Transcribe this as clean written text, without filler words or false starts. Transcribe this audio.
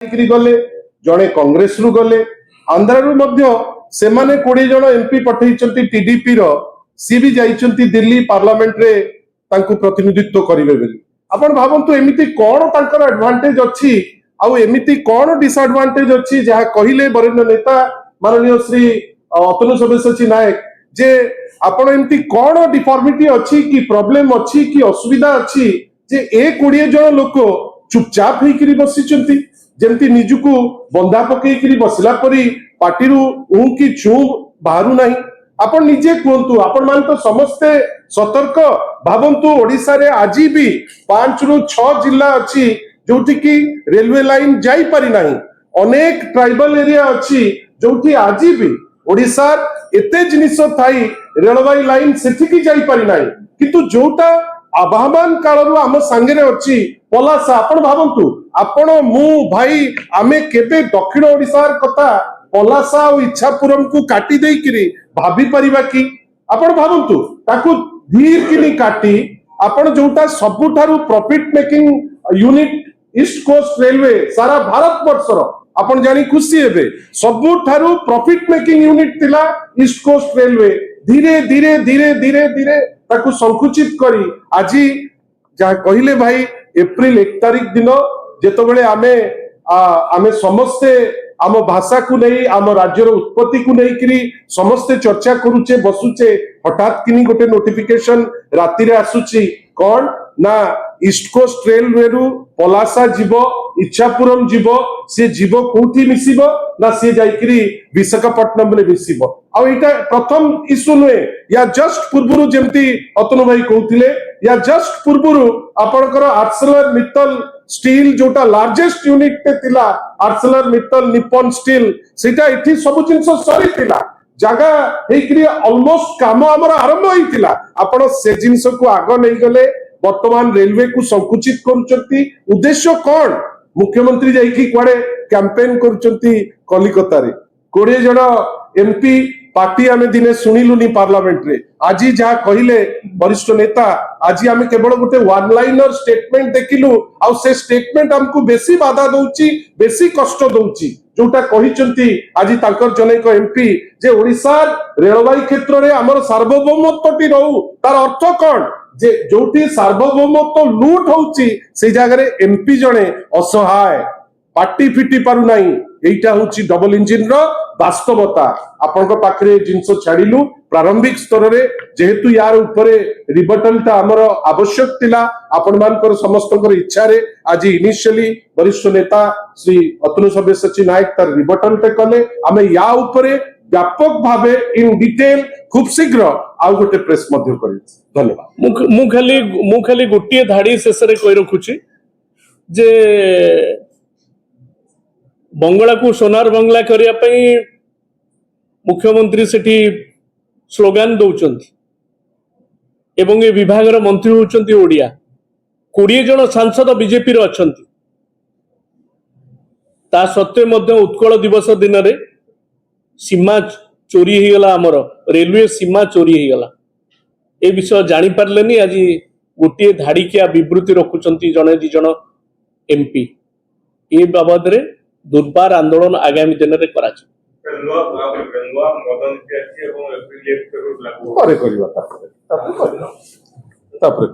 गले जड़े कांग्रेस रु गले आंध्र रु मध्य से 20 जन एमपी पठे टीडीपी सी भी जाइछंती दिल्ली पार्लियामेंट रे तांको प्रतिनिधित्व करिवे बेली आपण भावंतु एमिति कोन तांकर एडवांटेज अछि आउ एमिति कोन डिसएडवांटेज अछि जहा कहिले वरिष्ठ नेता माननीय श्री अतनु सब्यसाची नायक जे आपण एमिति कोन डिफॉर्मिटी अछि कि प्रॉब्लम अछि कि असुविधा अछि जे 20 जन लोक चुपचाप होइकरी बसिचंती जेमती निजुकु बंधा पकेइकरी बसला परी पार्टीरू ऊ कि चू बाहरु नाही आपण निजे कहतु आपण मान तो समस्ते सतर्क भावंतु ओडिसा रे आज भी 5 रु 6 जिला अछि जोठी की रेलवे लाइन जाई पारि नाही अनेक ट्राइबल एरिया अछि जोठी आज भी ओडिसा एते जिनिस थाई रेलवे लाइन सेठी की जाई पारि नाही किंतु जोटा आवाहमान कालरू आम सांगे अच्छी पलासा आपण भावंतु आपण मु भाई आमे केबे दक्षिण ओडिसा कथा पलासा और इच्छापुरम को काटी देकिरी भाभी परिबा कि आपण भावंतु ताकू धीर किनी काटी आपण जोटा सबुठारु profit making unit East Coast Railway सारा भारत वर्षर आपण जानी खुशी हेबे सबुठारु प्रॉफिट मेकिंग यूनिट थिला ईस्ट कोस्ट रेलवे धीरे धीरे धीरे धीरे धीरे ताकू संकुचित करी आज जहाँ कहले भाई एप्रिल 1 तारिख दिन जेतबेले आमे समस्ते आम भाषा को नहीं आम राज्यर उत्पत्ति को नहीं करी समस्ते चर्चा करुचे बसुचे हठात किनी गोटे नोटिफिकेशन राति रे आसुची कौन ना ईस्ट कोस्ट रेलवे रु पलासा जीव इच्छापुरम जीव से जीव कोठी मिसिबो ना से जाइकरी विशाखापट्टनम रे मिसिबो आ एटा प्रथम इश्यू नुए या जस्ट पूर्वरु जेमती अतनु भाई कहउथिले या जस्ट पूर्वरु आपनकर आर्सेलर मित्तल स्टील जोटा लार्जेस्ट यूनिट पे थिला आर्सेलर मित्तल निप्पन स्टील सेटा इठी सब जिंस सरी थिला जगह हेकरी ऑलमोस्ट काम हमर आरंभ होइथिला आपण से जिंस को आगो नै गले वर्तमान रेलवे को संकुचित करूचंती उद्देश्य कौन मुख्यमंत्री जाइकी कुआडे कैंपेन करूचंती कलिकता रे 20 जन एमपी पार्टी आमे दिने सुनिलुनी पार्लियामेंट रे आज जहा कहिले वरिष्ठ नेता आज आमे केवल गोटे वन लाइनर स्टेटमेंट देखिलु आ से स्टेटमेंट हमको बेसी बाधा दउची बेसी कष्ट दउची जोटा कहिचंती आज तांकर जनेक एमपी जे ओडिसा रेलवे क्षेत्र रे हमर सार्वभौमत्वटी रहू तार अर्थ कोन जे जोटी सार्वभौमत्व लूट होउची से जगह एमपी जने असहाय पार्टी फिटी पारु नाही एटा होउची डबल इंजिन रो वास्तवता आपनका पाखरे जिंसो छाडिलु प्रारंभिक स्तर रे जेहेतु यार ऊपर रिबटल ता हमर आवश्यक थिला आपण मानकर समस्तकर इच्छा रे आज इनिशियली वरिष्ठ नेता श्री अतनु सब्यसाची नायक तार रिबटल पे कले आमे या ऊपर व्यापक भावे इन डिटेल खूब शीघ्र आउ गोटे प्रेस मध्य करी धन्यवाद मु खाली गोटे धाड़ी शेष रे कहि रखुची जे बंगला को सोनार बंगला करिया पई मुख्यमंत्री सेठी स्लोगान दउचंती एवं ए विभाग रो मंत्री होचंती ओडिया 20 जन सांसद बीजेपी रो अछंती ता सत्वे मध्य उत्कल दिवस दिन रे सीमा चोरी ही गला हमर रेलवे सीमा चोरी ही गला ए विषय जानि पारलेनी आज गोटे धाड़िकिया विवृत्ति रखुचंती जने दि जन एमपी ए बाबद रे दुर्बार आंदोलन आगामी दिन रे कराची करे करिवा तापरे